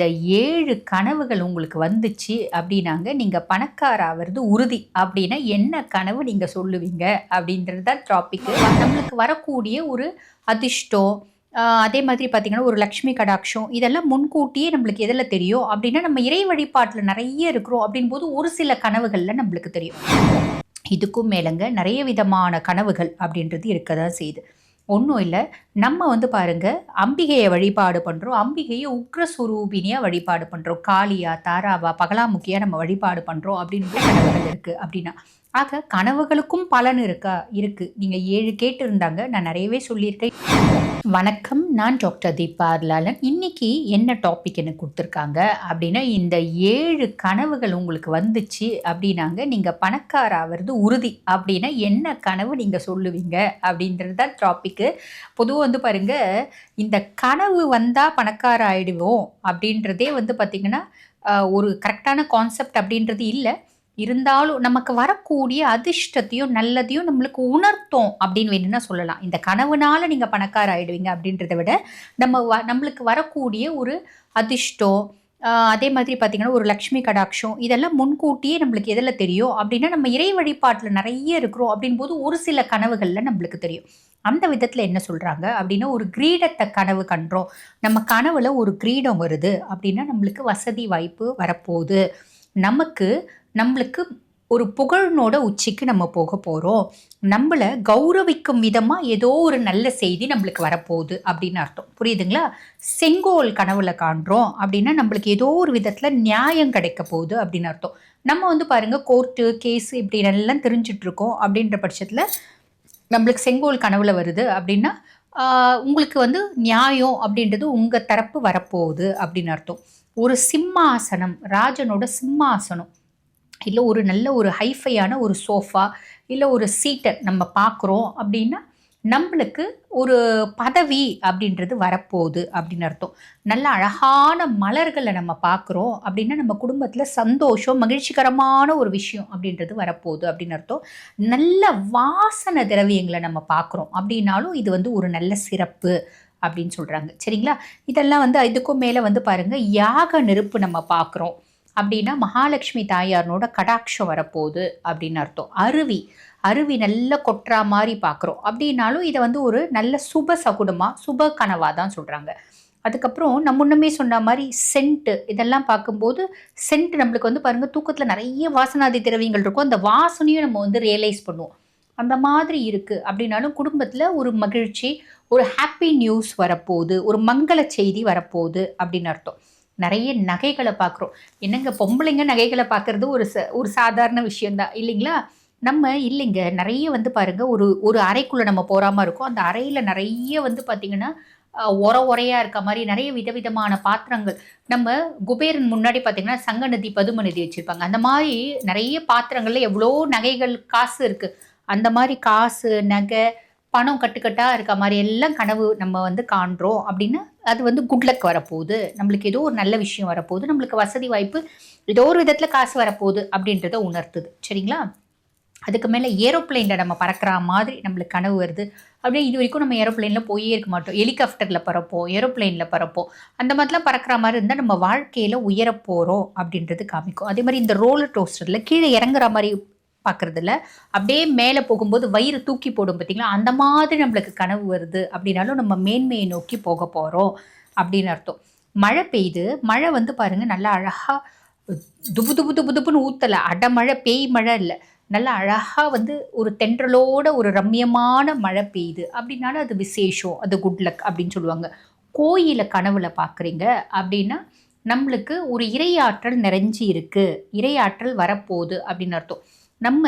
இந்த 7 கனவுகள் உங்களுக்கு வந்துச்சு அப்படின்னாங்க, நீங்க பணக்கார ஆவறது உறுதி. அப்படின்னா என்ன கனவு நீங்க சொல்லுவீங்க? அப்படின்றது தான் டாபிக்கு. நம்மளுக்கு வரக்கூடிய ஒரு அதிர்ஷ்டம், அதே மாதிரி பார்த்தீங்கன்னா, ஒரு லக்ஷ்மி கடாட்சம் இதெல்லாம் முன்கூட்டியே நம்மளுக்கு எதுல தெரியும்? அப்படின்னா, நம்ம இறை வழிபாட்டுல நெறைய இருக்கிறோம் அப்படின்போது, ஒரு சில கனவுகள்ல நம்மளுக்கு தெரியும். இதுக்கும் மேலங்க நெறைய விதமான கனவுகள் அப்படின்றது இருக்க தான் செய்யுது. ஒண்ணும் இல்ல. நம்ம வந்து பாருங்க, அம்பிகைய வழிபாடு பண்றோம். அம்பிகைய உக்ரஸ்வரூபிணியா வழிபாடு பண்றோம். காளியா, தாராவா, பகலாமுகியா நம்ம வழிபாடு பண்றோம் அப்படின்னு கனவுகள் இருக்கு அப்படின்னா. ஆக கனவுகளுக்கும் பலன் இருக்கா? இருக்கு. நீங்க 7 கேட்டிருந்தாங்க. நான் நெறையவே சொல்லியிருக்கேன். வணக்கம். நான் டாக்டர் தீபா அருளாளன். இன்னைக்கு என்ன டாபிக் எனக்கு குடுத்துருக்காங்க அப்படின்னா, இந்த 7 கனவுகள் உங்களுக்கு வந்துச்சு அப்படின்னாங்க, நீங்க பணக்கார ஆவறது உறுதி. அப்படின்னா என்ன கனவு நீங்க சொல்லுவீங்க? அப்படின்றது தான் டாபிக்கு. பொதுவா வந்து பாருங்க, இந்த கனவு வந்தா பணக்கார ஆயிடுவோம் அப்படின்றதே வந்து பார்த்தீங்கன்னா, ஒரு கரெக்ட்டான கான்செப்ட் அப்படின்றது இல்ல. இருந்தாலும் நமக்கு வரக்கூடிய அதிர்ஷ்டத்தையும், நல்லதையும் நம்மளுக்கு உணர்த்தும் அப்படின்னு வேணும்னா சொல்லலாம். இந்த கனவுனால நீங்க பணக்கார ஆயிடுவீங்க அப்படின்றத விட, நம்மளுக்கு வரக்கூடிய ஒரு அதிர்ஷ்டம், அதே மாதிரி பார்த்தீங்கன்னா, ஒரு லக்ஷ்மி கடாட்சம் இதெல்லாம் முன்கூட்டியே நம்மளுக்கு எதுல தெரியும்? அப்படின்னா, நம்ம இறை வழிபாட்டுல நெறைய இருக்கிறோம் அப்படின்போது, ஒரு சில கனவுகள்ல நம்மளுக்கு தெரியும். அந்த விதத்துல என்ன சொல்றாங்க அப்படின்னா, ஒரு கிரீடத்த கனவு கண்டோம். நம்ம கனவுல ஒரு கிரீடம் வருது அப்படின்னா, நம்மளுக்கு வசதி வாய்ப்பு வரப்போது. நமக்கு நம்மளுக்கு ஒரு புகழினோட உச்சிக்கு நம்ம போக போறோம். நம்மள கௌரவிக்கும் விதமா ஏதோ ஒரு நல்ல செய்தி நம்மளுக்கு வரப்போகுது அப்படின்னு அர்த்தம். புரியுதுங்களா? செங்கோல் கனவுல காண்றோம் அப்படின்னா, நம்மளுக்கு ஏதோ ஒரு விதத்துல நியாயம் கிடைக்க போகுது அப்படின்னு அர்த்தம். நம்ம வந்து பாருங்க கோர்ட்டு, கேஸ் இப்படி எல்லாம் தெரிஞ்சுட்டு இருக்கோம் அப்படின்ற பட்சத்துல, நம்மளுக்கு செங்கோல் கனவுல வருது அப்படின்னா, உங்களுக்கு வந்து நியாயம் அப்படின்றது உங்க தரப்பு வரப்போகுது அப்படின்னு அர்த்தம். ஒரு சிம்மாசனம், ராஜனோட சிம்மாசனம் இல்ல ஒரு நல்ல ஒரு ஹைஃபையான ஒரு சோஃபா, இல்ல ஒரு சீட்ட நம்ம பார்க்குறோம் அப்படின்னா, நம்பளுக்கு ஒரு பதவி அப்படின்றது வரப்போகுது அப்படின்னு அர்த்தம். நல்ல அழகான மலர்கள நம்ம பார்க்குறோம் அப்படின்னா, நம்ம குடும்பத்தில சந்தோஷம், மகிழ்ச்சிகரமான ஒரு விஷயம் அப்படின்றது வரப்போகுது அப்படின்னு அர்த்தம். நல்ல வாசன திரவியங்கள நம்ம பார்க்குறோம் அப்படின்னாலும், இது வந்து ஒரு நல்ல சிறப்பு அப்படின்னு சொல்றாங்க. சரிங்களா? இதெல்லாம் வந்து இதுக்கும் மேல வந்து பாருங்க, யாக நெருப்பு நம்ம பார்க்குறோம். அப்படின்னா மகாலட்சுமி தாயாரினோட கடாட்சம் வரப்போகுது அப்படின்னு அர்த்தம். அருவி, அருவி நல்லா கொட்டுறா மாரி பார்க்குறோம். அப்படின்னாலும் இத வந்து ஒரு நல்ல சுப சகுனமா, சுப கனவா தான் சொல்றாங்க. அதுக்கப்புறம் நான் முன்னமே சொன்ன மாரி சென்ட்டு இதெல்லாம் பார்க்கும்போது, சென்ட் நம்மளுக்கு வந்து பாருங்க தூக்கத்தில நெறைய வாசனாதி திரவியங்கள் இருக்கும். அந்த வாசனையும் நம்ம வந்து ரியலைஸ் பண்ணுவோம். அந்த மாதிரி இருக்கு அப்படின்னாலும் குடும்பத்தில ஒரு மகிழ்ச்சி, ஒரு ஹேப்பி நியூஸ் வரப்போகுது, ஒரு மங்கள செய்தி வரப்போகுது அப்படின்னு அர்த்தம். நெறைய நகைகள பார்க்குறோம். என்னங்க பொம்பளைங்க நகைகள பார்க்கறது ஒரு சாதாரண விஷயம் தான் இல்லைங்களா? நம்ம இல்லைங்க. நெறைய வந்து பாருங்க ஒரு ஒரு அறைக்குள்ள நம்ம போறாம இருக்கும். அந்த அறையில நெறைய வந்து பார்த்தீங்கன்னா, ஒரையா இருக்க மாரி நெறைய விதவிதமான பாத்திரங்கள். நம்ம குபேரன் முன்னாடி பார்த்தீங்கன்னா, சங்கநிதி, பதுமநிதி வச்சிருப்பாங்க. அந்த மாரி நெறைய பாத்திரங்கள்ல எவ்வளோ நகைகள், காசு இருக்கு. அந்த மாரி காசு, நகை, பணம் கட்டுக்கட்டா இருக்க மாரி எல்லாம் கனவு நம்ம வந்து காண்றோம் அப்படின்னா, அது வந்து குட் லக் வரப்போகுது. நம்மளுக்கு ஏதோ ஒரு நல்ல விஷயம் வரப்போகுது. நம்மளுக்கு வசதி வாய்ப்பு ஏதோ ஒரு விதத்தில காசு வரப்போகுது அப்படின்றத உணர்த்துது. சரிங்களா? அதுக்கு மேல ஏரோப்ளேன்ல நம்ம பறக்கிற மாதிரி நம்மளுக்கு கனவு வருது. அப்படியே இதுவரைக்கும் நம்ம ஏரோப்ளேன்ல போயே இருக்க மாட்டோம். ஹெலிகாப்டர்ல பறப்போம், ஏரோப்ளேன்ல பறப்போம். அந்த மாதிரிலாம் பறக்கிற மாரி இருந்தா நம்ம வாழ்க்கையில உயரப் போறோம் அப்படின்றது காமிக்கும். அதே மாரி இந்த ரோலர் கோஸ்டர்ல கீழ இறங்குற மாரி பார்க்குறதில்ல. அப்படியே மேல போகும்போது வயிறு தூக்கி போடும் பார்த்தீங்களா? அந்த மாதிரி நம்மளுக்கு கனவு வருது அப்படின்னாலும் நம்ம மேன்மையை நோக்கி போக போறோம் அப்படின்னு அர்த்தம். மழை பெய்யுது. மழை வந்து பாருங்க நல்லா அழகா துபு துபு துபு துபுன்னு ஊத்தல. அடமழை, பேய் மழை இல்ல. நல்லா அழகா வந்து ஒரு தென்றலோட ஒரு ரம்மியமான மழை பெய்யுது அப்படின்னாலும் அது விசேஷம். அது குட் லக் அப்படின்னு சொல்லுவாங்க. கோயில கனவுல பார்க்குறீங்க அப்படின்னா, நம்மளுக்கு ஒரு இறையாற்றல் நிறைஞ்சு இருக்கு. இறையாற்றல் வரப்போகுது அப்படின்னு அர்த்தம். நம்ம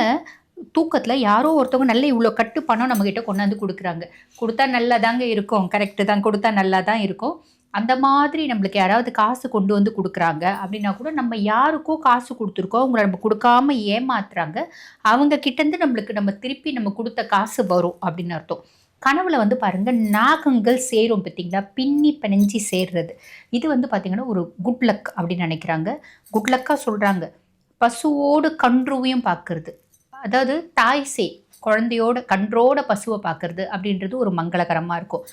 தூக்கத்தில யாரோ ஒருத்தவங்க நல்ல இவ்வளோ கட்டு பணம் நம்மகிட்ட கொண்டாந்து குடுக்குறாங்க. குடுத்தா நல்லாதாங்க இருக்கும். கரெக்ட்டு தான். குடுத்தா நல்லா தான் இருக்கும். அந்த மாதிரி நம்மளுக்கு யாராவது காசு கொண்டு வந்து குடுக்குறாங்க அப்படின்னா கூட, நம்ம யாருக்கோ காசு குடுத்துருக்கோம். அவங்கள நம்ம குடுக்காம ஏமாத்துறாங்க. அவங்க கிட்டேருந்து நம்மளுக்கு நம்ம திருப்பி நம்ம குடுத்த காசு வரும் அப்படின்னு அர்த்தம். கனவுல வந்து பாருங்க, நாகங்கள் சேரும் பார்த்தீங்களா? பின்னி பிணைஞ்சு சேர்றது. இது வந்து பார்த்தீங்கன்னா, ஒரு குட் லக் அப்படின்னு நெனைக்கிறாங்க. குட் லக்கா சொல்றாங்க. பசுவோடு கன்றுவையும் பார்க்கறது. அதாவது தாய் சேய் குழந்தையோட கன்றோட பசுவ பார்க்கறது அப்படின்றது ஒரு மங்களகரமா இருக்கும்.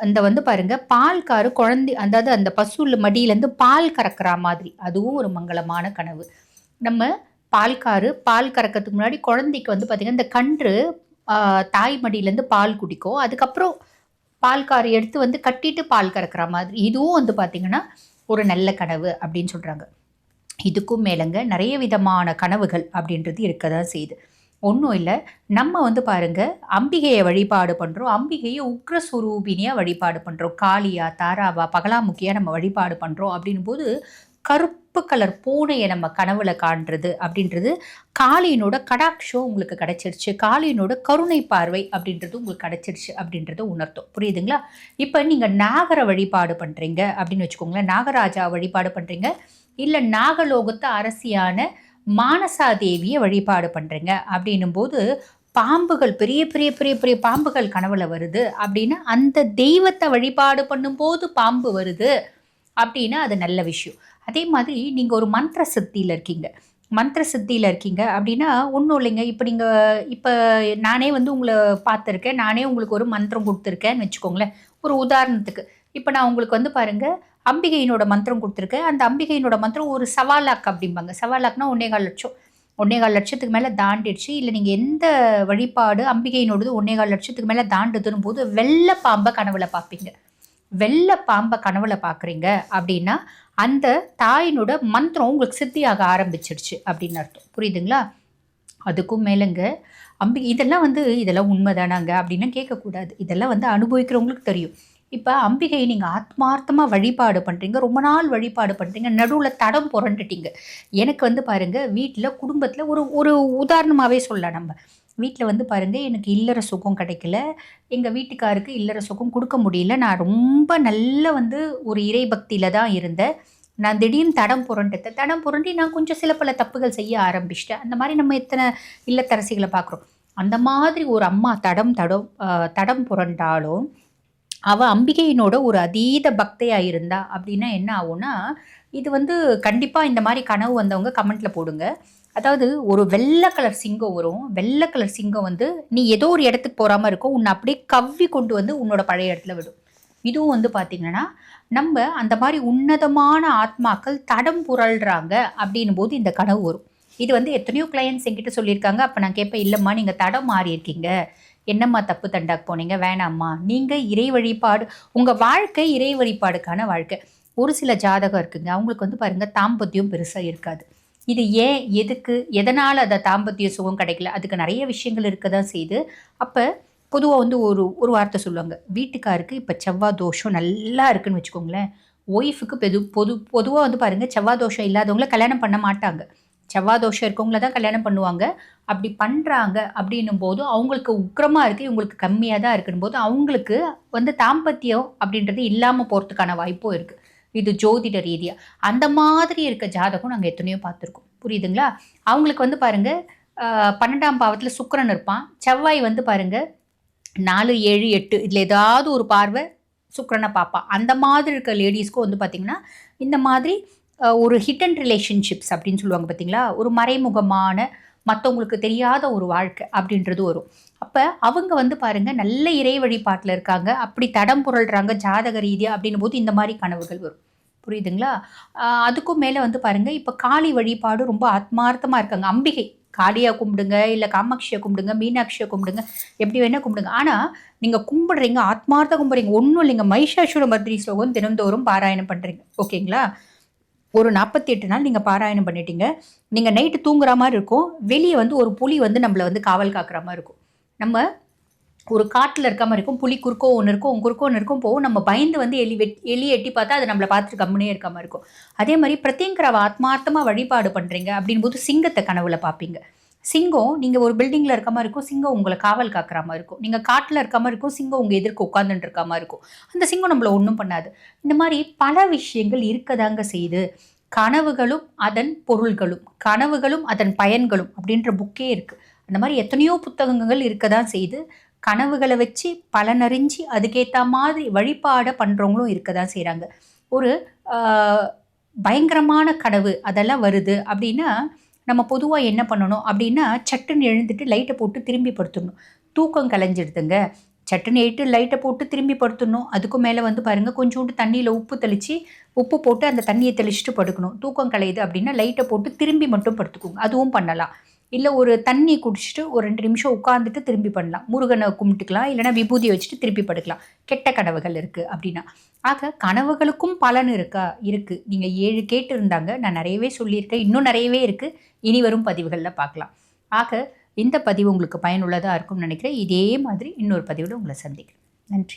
அந்த வந்து பாருங்க பால்காரு குழந்தை, அதாவது அந்த பசு மடியிலேருந்து பால் கறக்கிற மாதிரி, அதுவும் ஒரு மங்களமான கனவு. நம்ம பால் கறக்கிறதுக்கு முன்னாடி குழந்தைக்கு வந்து பார்த்தீங்கன்னா இந்த கன்று தாய் மடியிலேருந்து பால் குடிக்கும். அதுக்கப்புறம் பால்காரு எடுத்து வந்து கட்டிட்டு பால் கறக்கிற மாதிரி, இதுவும் வந்து பார்த்தீங்கன்னா ஒரு நல்ல கனவு அப்படின்னு சொல்கிறாங்க. இதுக்கும் மேலங்க நிறைய விதமான கனவுகள் அப்படின்றது இருக்க தான் செய்யுது. ஒன்றும் இல்லை, நம்ம வந்து பாருங்க அம்பிகையை வழிபாடு பண்ணுறோம். அம்பிகையை உக்ரஸ்வரூபினியாக வழிபாடு பண்ணுறோம். காளியா, தாராவா, பகலாமுக்கியாக நம்ம வழிபாடு பண்ணுறோம் அப்படின்னும் போது கருப்பு கலர் பூனையை நம்ம கனவுல காண்றது அப்படின்றது காளியினோட கடாட்சம் உங்களுக்கு கிடைச்சிருச்சு, காளியினோட கருணை பார்வை அப்படின்றது உங்களுக்கு கிடைச்சிருச்சு அப்படின்றத உணர்த்தும். புரியுதுங்களா? இப்போ நீங்கள் நாகரை வழிபாடு பண்ணுறீங்க அப்படின்னு வச்சுக்கோங்களேன், நாகராஜா வழிபாடு பண்ணுறீங்க, இல்லை நாகலோகத்து அரசியான மானசா தேவியை வழிபாடு பண்ணுறீங்க அப்படின்னும் போது பாம்புகள், பெரிய பெரிய பெரிய பெரிய பாம்புகள் கனவுல வருது அப்படின்னா அந்த தெய்வத்தை வழிபாடு பண்ணும்போது பாம்பு வருது அப்படின்னா அது நல்ல விஷயம். அதே மாதிரி நீங்கள் ஒரு மந்திர சித்தியில் இருக்கீங்க அப்படின்னா ஒன்றும் இல்லைங்க. இப்போ நானே வந்து உங்களை பார்த்துருக்கேன், நானே உங்களுக்கு ஒரு மந்திரம் கொடுத்துருக்கேன்னு வச்சுக்கோங்களேன். ஒரு உதாரணத்துக்கு இப்போ நான் உங்களுக்கு வந்து பாருங்கள் அம்பிகையினோட மந்திரம் கொடுத்துருக்கேன். அந்த அம்பிகையினோட மந்திரம் ஒரு சவாலாக் அப்படிம்பாங்க. சவாலாக்னா 1.25 லட்சம், 1.25 லட்சத்துக்கு மேலே தாண்டிடுச்சு. இல்லை நீங்கள் எந்த வழிபாடு அம்பிகையினோடது 1.25 லட்சத்துக்கு மேலே தாண்டுதுன்னு போது வெள்ளை பாம்பை கனவுல பார்ப்பீங்க. வெள்ளை பாம்பை கனவுல பார்க்குறீங்க அப்படின்னா அந்த தாயினோட மந்திரம் உங்களுக்கு சித்தியாக ஆரம்பிச்சிடுச்சு அப்படின்னு அர்த்தம். புரியுதுங்களா? அதுக்கும் மேலேங்க இதெல்லாம் உண்மைதானாங்க அப்படின்னா கேட்கக்கூடாது. இதெல்லாம் வந்து அனுபவிக்கிறவங்களுக்கு தெரியும். இப்போ அம்பிகையை நீங்கள் ஆத்மார்த்தமாக வழிபாடு பண்ணுறீங்க, ரொம்ப நாள் வழிபாடு பண்ணுறீங்க, நடுவில் தடம் புரண்டுட்டீங்க. எனக்கு வந்து பாருங்கள் வீட்டில் குடும்பத்தில் ஒரு ஒரு உதாரணமாகவே சொல்லலாம். நம்ம வீட்டில் வந்து பாருங்கள் எனக்கு இல்லற சுகம் கிடைக்கல, எங்கள் வீட்டுக்காருக்கு இல்லற சுகம் கொடுக்க முடியல, நான் ரொம்ப நல்ல வந்து ஒரு இறை பக்தியில் தான் இருந்தேன். நான் திடீர்னு தடம் புரண்டி நான் கொஞ்சம் சில பல தப்புகள் செய்ய ஆரம்பிச்சிட்டேன். அந்த மாதிரி நம்ம எத்தனை இல்லத்தரசிகளை பார்க்குறோம். அந்த மாதிரி ஒரு அம்மா தடம் புரண்டாலும் அவள் அம்பிகையினோட ஒரு அதீத பக்தையாக இருந்தா அப்படின்னா என்ன ஆகும்னா, இது வந்து கண்டிப்பாக இந்த மாதிரி கனவு வந்தவங்க கமெண்ட்டில் போடுங்க. அதாவது ஒரு வெள்ளை கலர் சிங்கம் வரும். வெள்ளை கலர் சிங்கம் வந்து நீ ஏதோ ஒரு இடத்துக்கு போகாமல் இருக்கும், உன்னை அப்படியே கவ்வி கொண்டு வந்து உன்னோட பழைய இடத்துல விடும். இதுவும் வந்து பார்த்திங்கன்னா நம்ம அந்த மாதிரி உன்னதமான ஆத்மாக்கள் தடம் புரள்றாங்க அப்படின்னும் போது இந்த கனவு வரும். இது வந்து எத்தனையோ கிளையன்ட்ஸ் என்கிட்ட சொல்லியிருக்காங்க. அப்போ நான் கேட்பேன், இல்லைம்மா நீங்கள் தடம் மாறி இருக்கீங்க, என்னம்மா தப்பு தண்டாக்கு போனீங்க, வேணாம்மா, நீங்கள் இறை வழிபாடு, உங்கள் வாழ்க்கை இறை வழிபாடுக்கான வாழ்க்கை. ஒரு சில ஜாதகம் இருக்குங்க, அவங்களுக்கு வந்து பாருங்கள் தாம்பத்தியம் பெருசாக இருக்காது. இது ஏன், எதுக்கு, எதனால் அதை தாம்பத்திய சுகம் கிடைக்கல, அதுக்கு நிறைய விஷயங்கள் இருக்க தான் செய்யுது. அப்போ பொதுவாக வந்து ஒரு வார்த்தை சொல்லுவாங்க, வீட்டுக்காருக்கு இப்போ செவ்வாய் தோஷம் நல்லா இருக்குன்னு வச்சுக்கோங்களேன். ஒய்ஃபுக்கு பொதுவாக வந்து பாருங்கள் செவ்வாய் தோஷம் இல்லாதவங்கள கல்யாணம் பண்ண மாட்டாங்க, செவ்வாய் தோஷம் இருக்கவங்கள தான் கல்யாணம் பண்ணுவாங்க. அப்படி பண்ணுறாங்க அப்படின்னும் போது அவங்களுக்கு உக்கிரமாக இருக்குது, இவங்களுக்கு கம்மியாக தான் இருக்குன்னு போது அவங்களுக்கு வந்து தாம்பத்தியம் அப்படின்றது இல்லாமல் போகிறதுக்கான வாய்ப்பும் இருக்குது. இது ஜோதிட ரீதியாக அந்த மாதிரி இருக்க ஜாதகம் நாங்கள் எத்தனையோ பார்த்துருக்கோம். புரியுதுங்களா? அவங்களுக்கு வந்து பாருங்கள் 12ஆம் பாவத்தில் சுக்கிரன் இருப்பான், செவ்வாய் வந்து பாருங்கள் 4, 7, 8 இதில் ஏதாவது ஒரு பார்வை சுக்கிரனை பார்ப்பான். அந்த மாதிரி இருக்க லேடிஸ்க்கும் வந்து பார்த்திங்கன்னா இந்த மாதிரி ஒரு ஹிடன் ரிலேஷன்ஷிப்ஸ் அப்படின்னு சொல்லுவாங்க பார்த்தீங்களா, ஒரு மறைமுகமான மற்றவங்களுக்கு தெரியாத ஒரு வாழ்க்கை அப்படின்றது வரும். அப்போ அவங்க வந்து பாருங்கள் நல்ல இறை வழிபாட்டில் இருக்காங்க, அப்படி தடம் புரள்றாங்க ஜாதக ரீதியாக அப்படின்னும் போது இந்த மாதிரி கனவுகள் வரும். புரியுதுங்களா? அதுக்கும் மேலே வந்து பாருங்கள் இப்போ காளி வழிபாடு ரொம்ப ஆத்மார்த்தமாக இருக்காங்க. அம்பிகை காளியாக கும்பிடுங்க, இல்லை காமாட்சியை கும்பிடுங்க, மீனாட்சியை கும்பிடுங்க, எப்படி வேணால் கும்பிடுங்க. ஆனால் நீங்கள் கும்பிடுறீங்க, ஆத்மார்த்தம் கும்பிட்றீங்க, ஒன்றும் இல்லைங்க, மகிஷாசுர மர்தினி ஸ்லோகம் தினந்தோறும் பாராயணம் பண்ணுறீங்க. ஓகேங்களா? ஒரு 48 நாள் நீங்கள் பாராயணம் பண்ணிட்டீங்க. நீங்கள் நைட்டு தூங்குற மாதிரி இருக்கும், வெளியே வந்து ஒரு புலி வந்து நம்மளை வந்து காவல் காக்கிற மாதிரி இருக்கும். நம்ம ஒரு காட்டில் இருக்க மாதிரி இருக்கும், புலி குறுக்கோ ஒன்று இருக்கும் போகும், நம்ம பயந்து வந்து எலி எட்டி பார்த்தா அது நம்மளை பார்த்துட்டு கம்முனே இருக்க மாதிரி இருக்கும். அதே மாதிரி பிரத்யங்கராவை ஆத்மார்த்தமாக வழிபாடு பண்ணுறீங்க அப்படின் போது சிங்கத்தை கனவுல பார்ப்பீங்க. சிங்கம் நீங்கள் ஒரு பில்டிங்கில் இருக்க மாதிரி இருக்கும், சிங்கம் உங்களை காவல் காக்கிற மாதிரி இருக்கும். நீங்கள் காட்டில் இருக்க மாதிரி இருக்கும், சிங்கம் உங்கள் எதிர்க்கு உட்காந்துட்டு இருக்க மாதிரி இருக்கும். அந்த சிங்கம் நம்மளை ஒன்றும் பண்ணாது. இந்த மாதிரி பல விஷயங்கள் இருக்கதாங்க செய்யுது. கனவுகளும் அதன் பொருள்களும், கனவுகளும் அதன் பயன்களும் அப்படின்ற புக்கே இருக்குது. அந்த மாதிரி எத்தனையோ புத்தகங்கள் இருக்க தான் செய்யுது. கனவுகளை வச்சு பலனறிஞ்சு அதுக்கேற்ற மாதிரி வழிபாடை பண்ணுறவங்களும் இருக்க தான் செய்கிறாங்க. ஒரு பயங்கரமான கனவு அதெல்லாம் வருது அப்படின்னா நம்ம பொதுவாக என்ன பண்ணணும் அப்படின்னா, சட்டுன்னு எழுந்துட்டு லைட்டை போட்டு திரும்பி படுத்துடணும். தூக்கம் கலைஞ்சிடுதுங்க, சட்டுன்னு எட்டு லைட்டை போட்டு திரும்பி படுத்துடணும். அதுக்கும் மேலே வந்து பாருங்கள், கொஞ்சோண்டு தண்ணியில் உப்பு தெளித்து உப்பு போட்டு அந்த தண்ணியை தெளிச்சுட்டு படுக்கணும். தூக்கம் கலையுது அப்படின்னா லைட்டை போட்டு திரும்பி மட்டும் படுத்துக்கோங்க. அதுவும் பண்ணலாம். இல்லை ஒரு தண்ணி குடிச்சிட்டு ஒரு 2 நிமிஷம் உட்காந்துட்டு திரும்பி பண்ணலாம். முருகனை கும்பிட்டுக்கலாம், இல்லைனா விபூதியை வச்சுட்டு திருப்பி படுக்கலாம். கெட்ட கனவுகள் இருக்குது அப்படின்னா. ஆக கனவுகளுக்கும் பலன் இருக்கா? இருக்குது. நீங்கள் 7 கேட்டிருந்தாங்க, நான் நிறையவே சொல்லியிருக்கேன். இன்னும் நிறையவே இருக்குது. இனி வரும் பதிவுகளில் பார்க்கலாம். ஆக இந்த பதிவு உங்களுக்கு பயனுள்ளதாக இருக்கும்னு நினைக்கிறேன். இதே மாதிரி இன்னொரு பதிவில் உங்களை சந்திக்கிறேன். நன்றி.